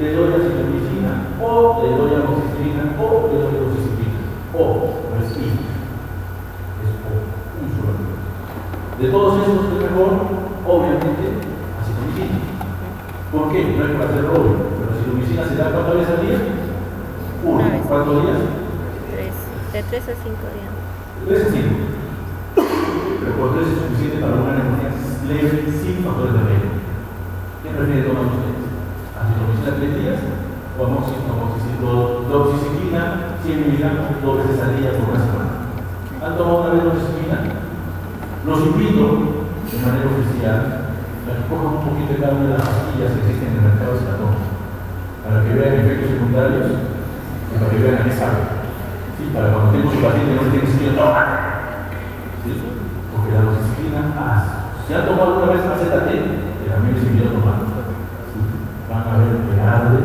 Le doy acitromicina, o le doy amoxicilina, o le doy doxiciclina, o no es I, es O, un solo número. De todos estos, es mejor, obviamente, acitromicina. ¿Por qué? No es para hacerlo obvio, pero la acitromicina se da ¿cuántas veces al día? Uno. ¿Cuántos días? 3, de 3 a 5 días. 3 a 5. Pero por 3 es suficiente para una neumonía leve sin factores de riesgo. ¿Qué prefiere tomar ustedes? ¿Acitromicina 3 días? O doxiciclina 100 miligramos 2 veces al día por una semana. ¿Han tomado una vez doxiciclina? Los invito de manera oficial a que cojan un poquito de cada una de las pastillas que existen en el mercado de Citatón para que vean efectos secundarios y para que vean a qué sabe. ¿Sí? Para cuando tengo su paciente no le tiene sentido tomar. ¿Sí? Porque la doxiciclina hace. Si han tomado alguna vez AZT, que también les invito a tomar. ¿Sí? Van a ver que arde.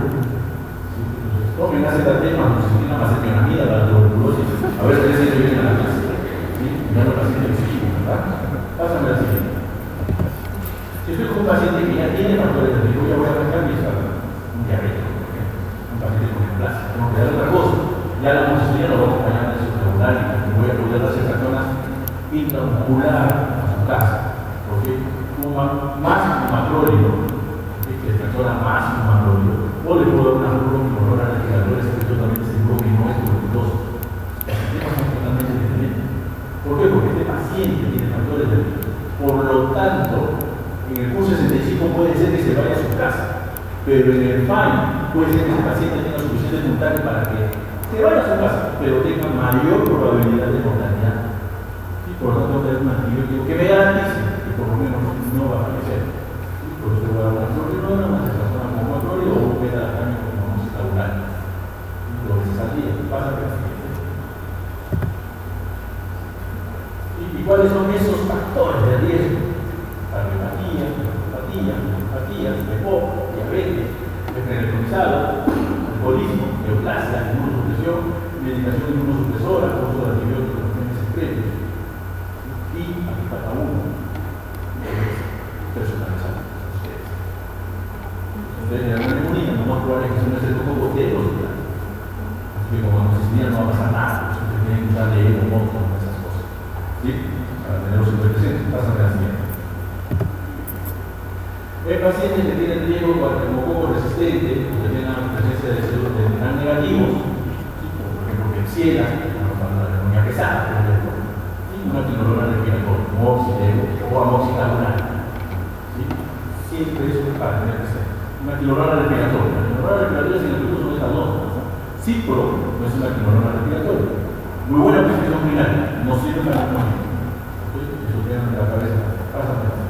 ¿Sí? Entonces, tomen AZT más doxiciclina más etiopamida para la tuberculosis. A ver si les viene a la clase. ¿Sí? Ya no paciente exigimos, ¿verdad? Pásame la siguiente. Si estoy con un paciente que ya tiene factores de riesgo, ya voy a arrancar mi un diabético, un paciente con neoplasia, tengo que dar otra cosa. Ya la amoxicilina lo voy a acompañar en su regular y voy a poder hacer personas intramuscular a su casa. Porque un máximo macrólido, que es persona máximo macrólido, o le puedo dar una fluoroquinolona antigalores que totalmente seguro que no es tuberculoso. Los sistemas son totalmente ¿Por qué? Porque este paciente tiene factores de riesgo. Por lo tanto, en el Q65 puede ser que se vaya a su casa, pero en el FINE puede ser que el paciente tenga suficiente puntaje para que se vaya a su casa, pero tenga mayor probabilidad de mortalidad. Y por lo tanto, tengo que dar un antibiótico que me garantice que por lo menos no va a fallecer. Y por eso voy a dar una fluorinona, una cefazona como cloruro o un beta-lactamio como monocelular. Lo que se salía, pasa que la siguiente. ¿Y cuáles son esos factores de riesgo? Cardiopatía, neuropatía, EPOC, diabetes, preelektronizado, alcoholismo, neoplasia, inmunosupresión, medicación inmunosupresora, uso de antibióticos en meses previos. Y aquí falta uno, que es personalizado. Entonces, en la neumonía, lo más probable es que se me hace poco de los días. Así que como necesidad no va a pasar nada, ustedes tienen que usar de él un montón de esas cosas. ¿Sí? Para tenerlos siempre presentes. Pásame la siguiente. El paciente que tiene riesgo para neumococo resistente, que tenga presencia de células de gran negativos, ¿sí? Por ejemplo, Klebsiella, para la neumonía pesada, por ejemplo, ¿sí? Una quinolona respiratoria, o amoxicilina, ¿sí? Siempre eso es para tener que ser. Una quinolona respiratoria. La quinolona respiratoria sin el son estas dos, ¿no? Cipro no es una quinolona respiratoria. Muy buena prescripción primaria, no sirve para la neumonía. Eso tienen en la cabeza. Pásame.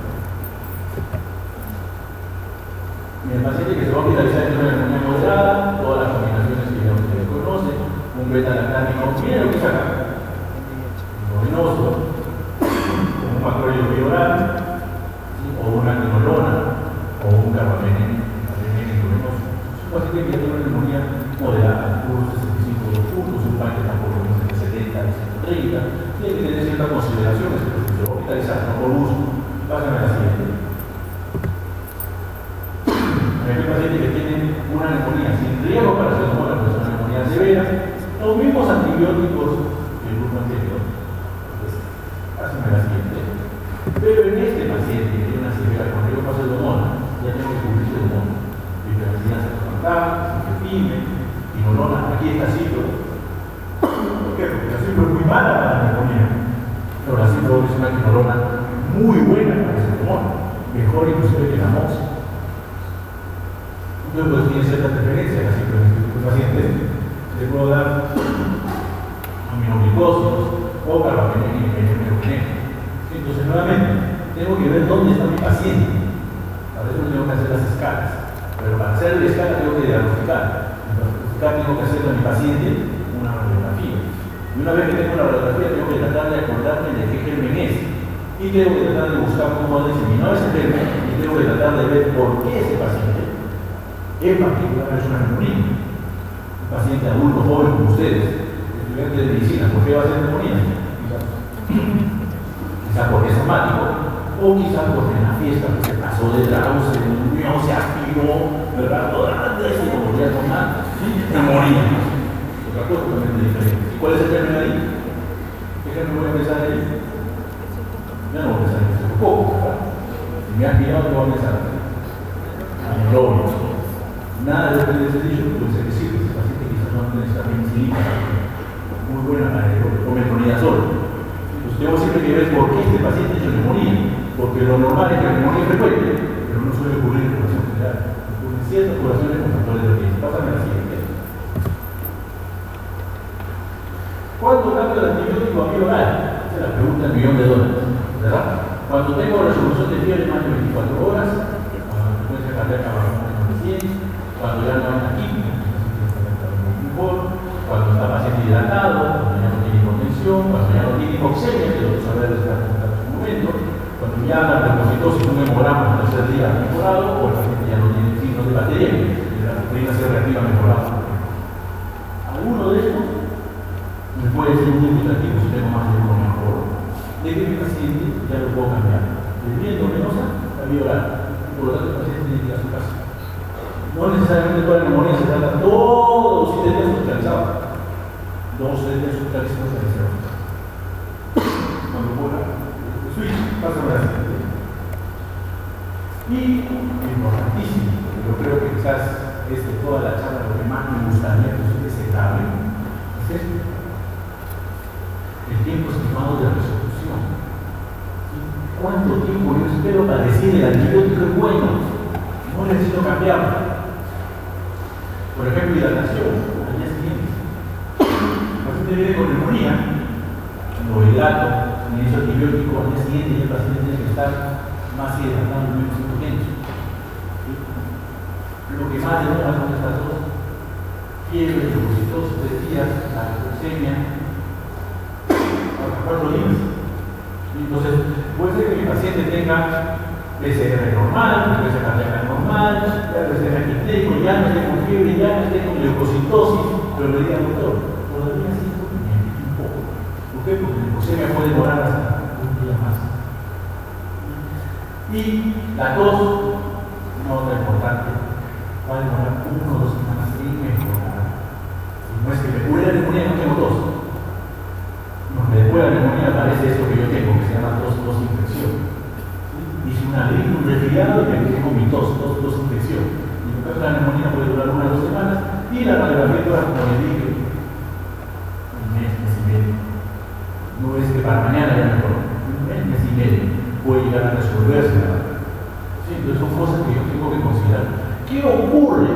El paciente que se va a hospitalizar en una neumonía moderada, todas las combinaciones que ya ustedes conocen, un beta-lactámico, miren lo que es acá, luminoso, un macrólido bioral, ¿sí? O una quinolona, o un carbapenem luminoso. Es un paciente que ya tiene una neumonía moderada, un 65 puntos, un PAN que tampoco es de 70 a 130, tiene que tener ciertas consideraciones, pero se va a hospitalizar, no por uso. Pásame a la siguiente. Hay pacientes que tienen una neumonía sin riesgo para ser una neumonía severa, los mismos antibióticos que el grupo anterior. Haceme la siguiente. Pero en este paciente que tiene una severa con riesgo para ser ya tengo que cubrir su hormona. Vitamina frontal, cefepime, quinolona, aquí está cipro. ¿Por qué? Porque la cipro es muy mala para la neumonía. Pero la cipro es una quinolona muy buena para ese hormona, mejor inclusive que la mox. Yo pues tiene cierta preferencia, así que los pacientes les puedo dar aminoglicósidos o carbapenem y meropenem. Entonces, nuevamente, tengo que ver dónde está mi paciente. Para eso tengo que hacer las escalas. Pero para hacer la escala tengo que diagnosticar. Para diagnosticar tengo que hacerle a mi paciente una radiografía. Y una vez que tengo la radiografía, tengo que tratar de acordarme de qué germen es. Y tengo que tratar de buscar cómo ha diseminado ese germen. Y tengo que tratar de ver por qué ese paciente en particular es una neumonía. Un paciente adulto joven como ustedes, estudiante de medicina, ¿por qué va a ser neumonía? Quizás porque es somático, o quizás porque en la fiesta se pasó de trago, se durmió, se aspiró, ¿verdad? Toda eso y como volvía a tomar, neumonía. Otra cosa totalmente diferente. ¿Y cuál es el germen ahí? ¿Qué germen voy a pensar ahí? Ya no voy a pensar en eso, poco, ¿verdad? Si me ha aspirado, no voy a pensar en el nada de lo que les he dicho puede ser que sirve. Ese paciente quizás no necesita penicilina muy buena para el metronidazol. Entonces tengo siempre que ver por qué este paciente tiene neumonía, porque lo normal es que la neumonía es frecuente, pero no suele ocurrir en población general. Ocurren ciertas poblaciones con factores de riesgo. Pásame a la siguiente. ¿Cuándo cambio el antibiótico a vía oral? Esa es la pregunta del millón de dólares, ¿verdad? Cuando tengo resolución de fiebre más de 24 horas, cuando la frecuencia cardíaca baja menos de 100, cuando ya no hay una química, cuando está paciente hidratado, cuando ya no tiene hipotensión, cuando ya no tiene hipoxemia, que lo saber desde en su momento, cuando ya la leucocitosis, un hemograma al tercer día ha mejorado, o el paciente ya no tiene signos de bacteriemia, y la proteína C reactiva ha mejorado. Alguno de estos me puede ser un indicativo si tengo más de uno mejor, de que mi paciente ya lo puedo cambiar. De vía endovenosa a vía oral. Por lo tanto, el paciente tiene que ir a su casa. No necesariamente toda la neumonía se trata todos los 7 días hospitalizados. 2 días hospitalizados. Cuando pueda, switch, pásame a la siguiente. Y, importantísimo, yo creo que quizás toda la charla lo que más me gustaría que ustedes se graben es esto. El tiempo estimado de resolución. ¿Sí? ¿Cuánto tiempo yo espero para decir el antibiótico es bueno? No necesito cambiarlo. Por ejemplo, hidratación, al día siguiente. El paciente viene con neumonía, lo hidrato, le hizo antibiótico, al día siguiente y el paciente tiene que estar más hidratado y menos hipotenso. ¿Sí? Lo que más demora son estas dos: fiebre, leucocitosis, 3 días, la leucemia, 4 días. Entonces, puede ser que mi paciente tenga PCR normal, presión cardíaca normal, PCR quinténico, ya no esté con fiebre, ya no esté con leucocitosis, pero le diga, doctor, todavía sí un poco. ¿Por qué? Porque la leucemia puede demorar hasta un día más. Y la tos, nota importante, va a demorar 1 o 2 semanas en mejorar. Si no es que me cure la neumonía, no tengo tos. No, después de la neumonía aparece esto que yo tengo, que se llama tos-infección. Hice un resfriado y me tengo mi tos infección. Y en caso la neumonía puede durar 1 o 2 semanas y la radiografía dura, como le dije, un mes y medio. No es que para mañana ya mejor, un mes y medio puede llegar a resolverse la radiografía. Sí, entonces son cosas que yo tengo que considerar. ¿Qué ocurre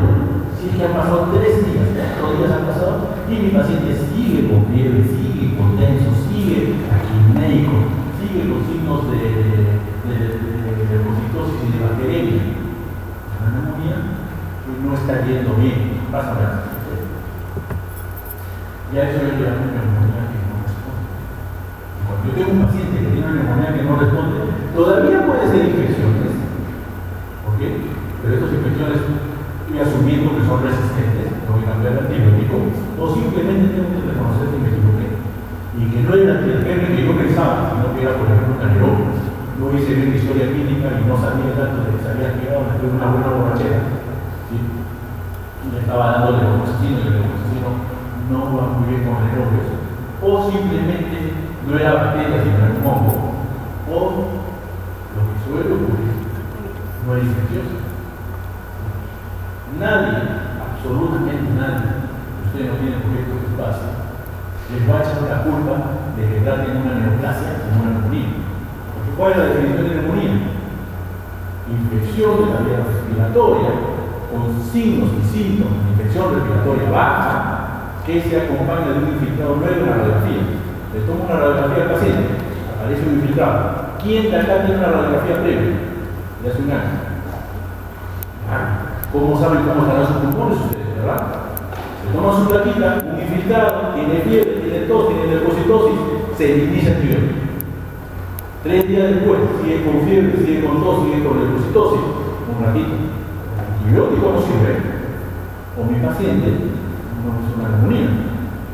si es que han pasado 3 días, 4 días han pasado y mi paciente sigue con fiebre, sigue con tenso, sigue aquilnéico, sigue con signos de leucocitosis y de bacteremia? La neumonía no está yendo bien, pasa a ya eso es una neumonía que no responde. Y cuando yo tengo un paciente que tiene una neumonía que no responde, todavía puede ser infecciones. ¿Por qué? Pero estas infecciones estoy asumiendo que son resistentes, no voy a cambiar el antibiótico, o simplemente tengo que reconocer que me equivoqué. Y que no era el germen que yo pensaba, sino que era, por ejemplo, un anaeróbico. No hice bien mi historia clínica y no sabía tanto de que se había quedado después de una buena borrachera. ¿Sí? Le estaba dando levofloxacino y el levofloxacino no va muy bien con anaerobios. O simplemente no era bacteria, sino era un hongo. O lo que suele ocurrir, no era infeccioso. Nadie, absolutamente nadie, usted no tiene por qué preocuparse, les va a echar la culpa de que traten una neoplasia como una neumonía. Porque ¿cuál es la definición de neumonía? Infección de la vía respiratoria con signos y síntomas de infección respiratoria baja que se acompaña de un infiltrado nuevo en la radiografía. Le tomo una radiografía al paciente, aparece un infiltrado. ¿Quién de acá tiene una radiografía previa? De hace un año. ¿Cómo saben cómo estarán sus pulmones ustedes, verdad? Se toma su plaquita, un infiltrado, tiene fiebre, tiene tos, tiene leucocitosis, se inicia antibiótico. 3 días después, sigue con fiebre, sigue con tos, sigue con leucocitosis, un ratito. El antibiótico no sirve, o mi paciente no es una neumonía,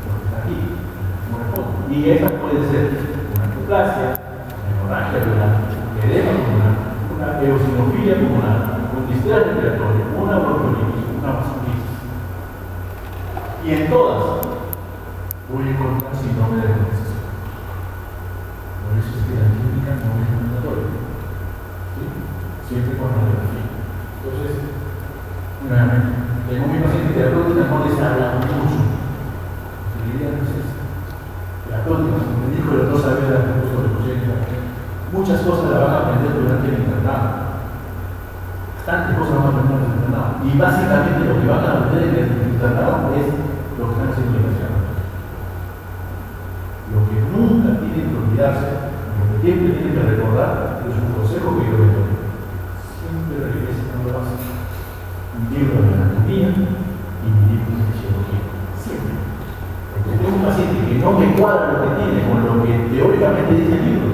porque está aquí, no responde. Y esa puede ser una neoplasia, una hemorragia pulmonar, un edema pulmonar, una eosinofilia pulmonar, un distrés respiratorio, una bronquiolitis, una vasculitis. Y en todas voy a encontrar síndrome de condensación. Por eso es que la clínica no es mandatoria. ¿Sí? Siempre con radiografía. Entonces, nuevamente, tengo mi paciente terapéutica, no les habla mucho. La idea no es esa. Terapéutica, como me dijo el doctor Saavedra, el curso de proyecto, muchas cosas las van a aprender durante el internado. Bastantes cosas van a aprender en el internado. Y básicamente lo que van a aprender en el internado es lo que están haciendo en la. Lo que nunca tienen que olvidarse, lo que siempre tienen que recordar, es un consejo que yo les doy. Siempre regresen a lo básico. Un libro de anatomía y mi libro de fisiología. Siempre. Porque tengo un paciente que no me cuadra lo que tiene con lo que teóricamente dice el libro.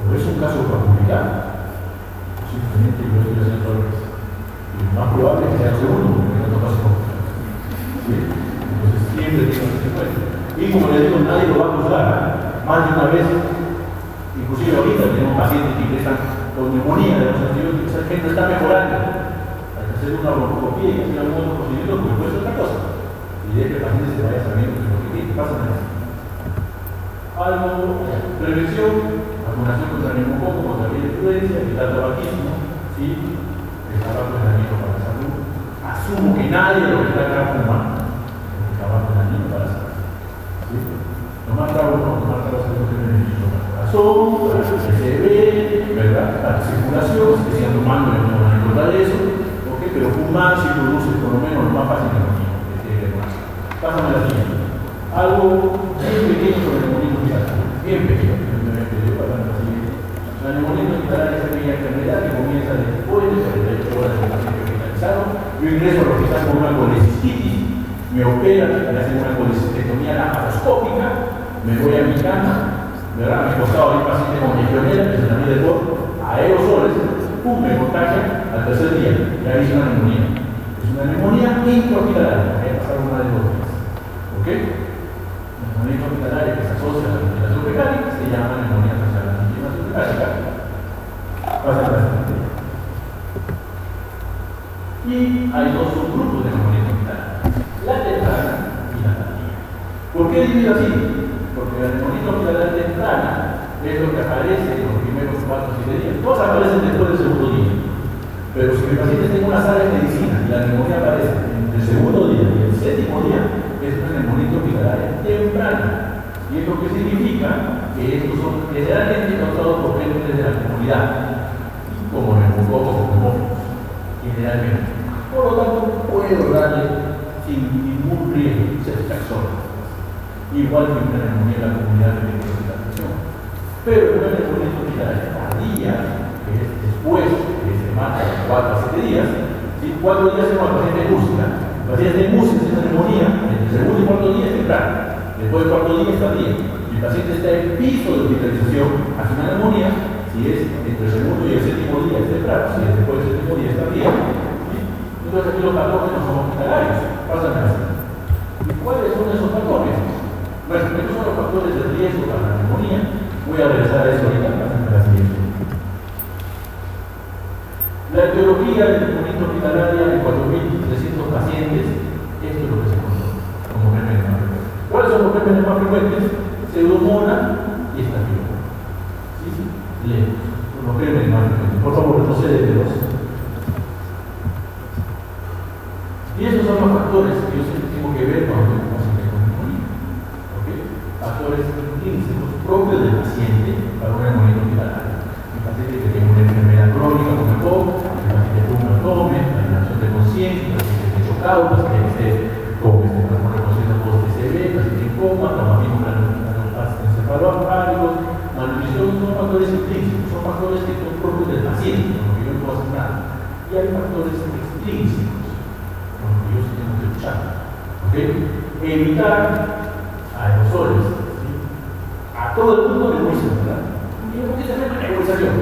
O es un caso para publicar. Simplemente yo estoy haciendo al revés. Y lo más probable es que sea el segundo, porque no toca su computadora. ¿Sí? Entonces siempre tengo que ser cuenta. Y como les digo, nadie lo va a juzgar. Más de una vez, inclusive ahorita tenemos pacientes que ingresan con neumonía de los antibióticos, esa gente está mejorando. Hay que hacer una broncoscopía y hacer algún otro procedimiento, porque puede ser otra cosa. Y de que el paciente se vaya sabiendo que lo que tiene, pasa en eso. Algo, prevención, vacunación contra el neumococo, contra la influencia, evitar tabaquismo, ¿sí? El tabaco es dañino para la salud. Asumo que nadie de los que está acá fuma, porque el tabaco es dañino para la salud. ¿Sí? Tomar agua, no, tomar agua es lo que necesito para el corazón, para que se ve, ¿verdad? Para la circulación, si siendo humano no van a encontrar eso, ¿ok? Pero fumar sí produce por lo menos lo más fácil de lo mismo, que tiene que más. Pásame la siguiente. Algo bien pequeño sobre el neumonía hospitalaria, bien pequeño, la neumonía hospitalaria es aquella enfermedad que comienza después de 48 horas del paciente hospitalizado. Yo ingreso al hospital con una colecistitis, me operan, me hacen una colecistectomía laparoscópica, me voy a mi cama, ¿verdad? A mi costado hay un paciente con legionela, que se la mide por aerosoles, pum, me contagia al tercer día, y ahí es una neumonía. Es una neumonía intrahospitalaria, hay que pasar una de 2 días. ¿Ok? La neumonía intrahospitalaria que se asocia a la ventilación mecánica se llama neumonía transversal ventilación mecánica. Pasa a la siguiente. Y hay 2 subgrupos de neumonía hospitalaria, la temprana y la tardía. ¿Por qué divido así? Porque la neumonía hospitalaria temprana es lo que aparece en los primeros 4 o 7 días. Todos aparecen después del segundo día. Pero si el paciente tiene una sala de medicina y la neumonía aparece entre el segundo día y el 7º día, es una neumonía hospitalaria temprana. Y es lo que significa que estos son generalmente causados por gérmenes de la comunidad, como neumococos o neumófilos, generalmente. Por lo tanto, puedo darle sin ningún riesgo ceftriaxona, igual que una neumonía en la comunidad de hospitalización. Pero una neumonía hospitalaria tardía, que es después de semana, 4 a 7 días, ¿sí? 4 días es cuando el paciente es música. El paciente es música, es una neumonía, entre el segundo y cuarto día es temprano, después del cuarto día es tardía. Si el paciente está en piso de hospitalización, hace una neumonía, si es entre el segundo y el 7º día es temprano, si es después del 7º día es tardía. Entonces aquí los factores no son hospitalarios, pasan así. ¿Y cuáles son esos factores? Bueno, estos son los factores de riesgo para la neumonía. Voy a regresar a eso ahorita, pasan a la siguiente. La etiología de neumonía hospitalaria en 4.300 pacientes, esto es lo que se encontró como gérmenes más frecuentes. ¿Cuáles son los gérmenes más frecuentes? Pseudomonas y estafilococcus. ¿Sí? Lejos, los gérmenes más frecuentes. Por favor, retrocede de los. Y esos son los factores que yo siempre tengo que ver cuando tengo un paciente con neumonía. ¿Okay? Factores intrínsecos propios del paciente para una neumonía hospitalaria. El paciente que tiene una enfermedad crónica como el POC, el paciente con un abdomen, la alteración de conciencia, el paciente que esté chocado, el paciente que esté con trastorno de conciencia post-TCB, el paciente en coma, traumatismo encefalopáticos, malnutrición, son factores intrínsecos, son factores que son propios del paciente, con los que yo no puedo hacer nada. Y hay factores extrínsecos, yo sí tengo que luchar. ¿Okay? Evitar aerosoles. ¿Sí? A todo el mundo nebuliza, ¿verdad? ¿Y por qué se hace la nebulización?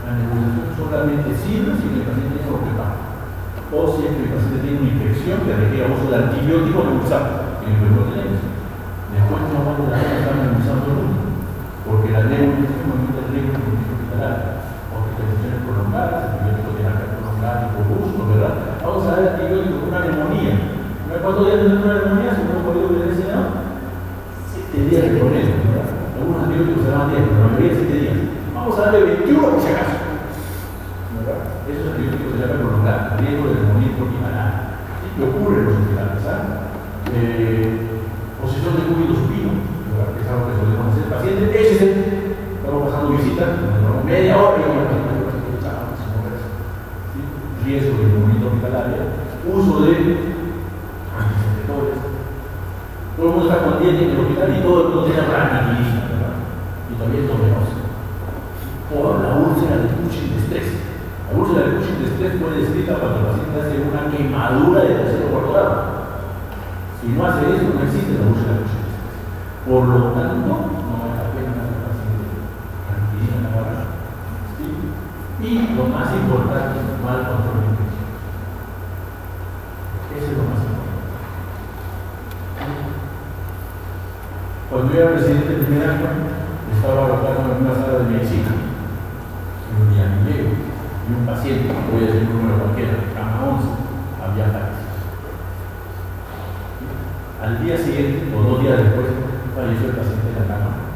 La nebulización solamente sirve si el paciente tiene preparo. O si es que el paciente tiene una infección que requiere uso de antibiótico nebulizado, que no tenemos. Después no vamos a estar nebulizando el mundo, porque la nebulización aumenta el riesgo de neumonía hospitalaria. Hospitalizaciones prolongadas, antibióticos de terapia prolongada y por gusto, ¿verdad? Vamos a dar antibióticos con una neumonía. ¿Cuántos días de una neumonía? Si no hemos podido ver ese año, 7 días de problema, ¿verdad? Algunos antibióticos se dan 10, pero la mayoría 7 días. Vamos a darle 21 por si acaso, ¿verdad? Esos antibióticos se llaman prolongar, riesgo de neumonía hospitalaria. ¿Sí? ¿Qué ocurre en los hospitales? Posición de cúbito supino, ¿verdad? Que es algo que solemos hacer. Paciente, échese, estamos pasando visita, media hora y vamos a riesgo de neumonía hospitalaria, uso de antiinfectores. Todo el mundo está con dieta en el hospital y todo el mundo tiene ranitidina, ¿verdad? Y también endovenosa. Por la úlcera de Cushing de estrés. La úlcera de Cushing de estrés puede descrita cuando el paciente hace una quemadura de tercer o cuarto grado. Si no hace eso, no existe la úlcera de Cushing de estrés. Por lo tanto, no vale la pena hacer al paciente ranitidina en la barra. ¿Sí? Y lo más importante, mal control de infección. Eso es lo más importante. Cuando yo era residente de primer año, estaba rotando en una sala de medicina, en un día y un paciente, voy a decir un número cualquiera, cama 11, había fallecido. Al día siguiente, o 2 días después, falleció el paciente en la cama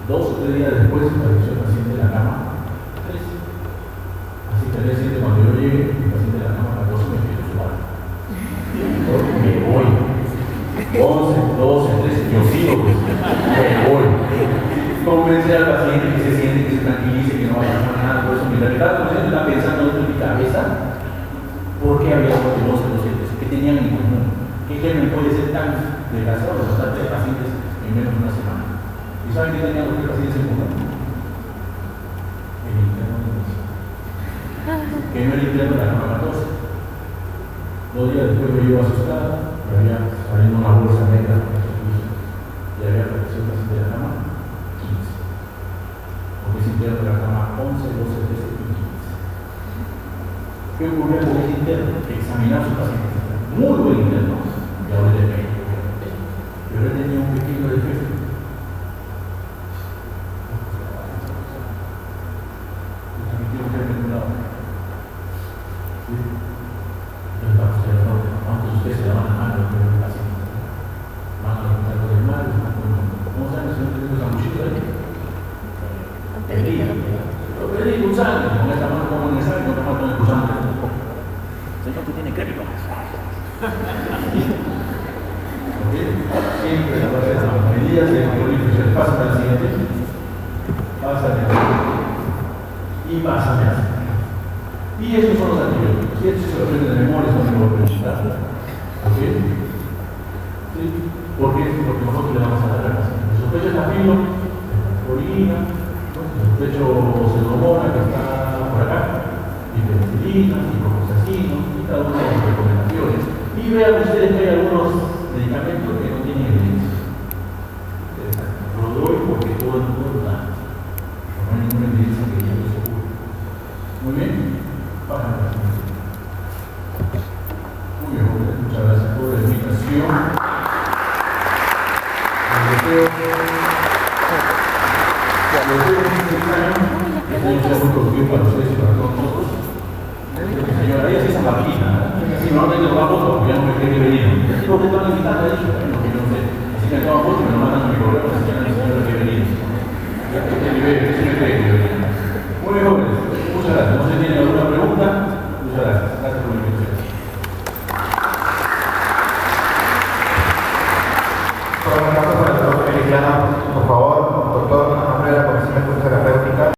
12. 2 o 3 días después, falleció el paciente en la cama 13. Así que al día siguiente, cuando yo llegue, el paciente en la cama 14 me quiero sumar. Me voy. 11, 12, 13, yo sigo, pues, me voy. Convencer al paciente que se siente, que se tranquilice, que no vaya a pasar nada, por eso mi realidad, el paciente está pensando dentro de mi cabeza, ¿por qué había otros dos pacientes? ¿Qué tenían en común? ¿Qué germen puede ser tan desgraciado los de pacientes en menos de una semana? ¿Y saben qué tenían los tres pacientes en común? El interno de admisión. Que no era interno de la cama 14. 2 días después me iba asustado, me había salido una bolsa negra y había aparecido el paciente de la cama 15. Porque es interno de la cama 11, 12, 13 y 15. ¿Qué ocurrió con ese interno? Examinar a su paciente. Muy buen interno. Y ahora le médico, obviamente. Pero él tenía un pequeño defecto. Le transmitió un germen de un lado. ¿Sí? Entonces vamos a hacer el ¿cuántos de ustedes se lavan las manos con el paciente? Van a levantar todo el mal. ¿Cómo saben si no tenemos sanguchito ahí? Lo pedí un sangre, con esta mano como en el sangre, con esta mano con el cruzante. Señor, tú tienes crédito. Siempre la base de las medidas de control infección. Pásame al siguiente. Pásame al siguiente. Y pásame al siguiente. Y estos son los antibióticos. Si estos se lo aprenden de memoria, son los preguntar. ¿Ok? ¿Sí? ¿Por qué? Porque nosotros le vamos a dar a la paciente. El sospecho es tapilo, orina, el sospecho pseudomonas que está por acá, hipermetilina, ciprofloxacino, y cada una de las recomendaciones. Y vean ustedes que hay algunos medicamentos que no tienen evidencia. Interesante. Lo doy porque todo el mundo lo da. No hay ninguna evidencia que ya eso ocurra. Muy bien. Bajan la siguiente. Muy bien, muchas gracias por la invitación. Deseo sea muy productivo para ustedes y para todos nosotros. Señora, ella sí es máquina, si normalmente lo vamos porque ya no me cree que venir. Digo que están invitados, ha dicho, bueno, que no sé. Así que toman fotos y me lo mandan a mi correo, así que la señora que venir. Este nivel, sí me cree que venir. Muy bien, jóvenes, muchas gracias. No sé si tienen alguna pregunta. Muchas gracias. Gracias por la invitación. Por favor.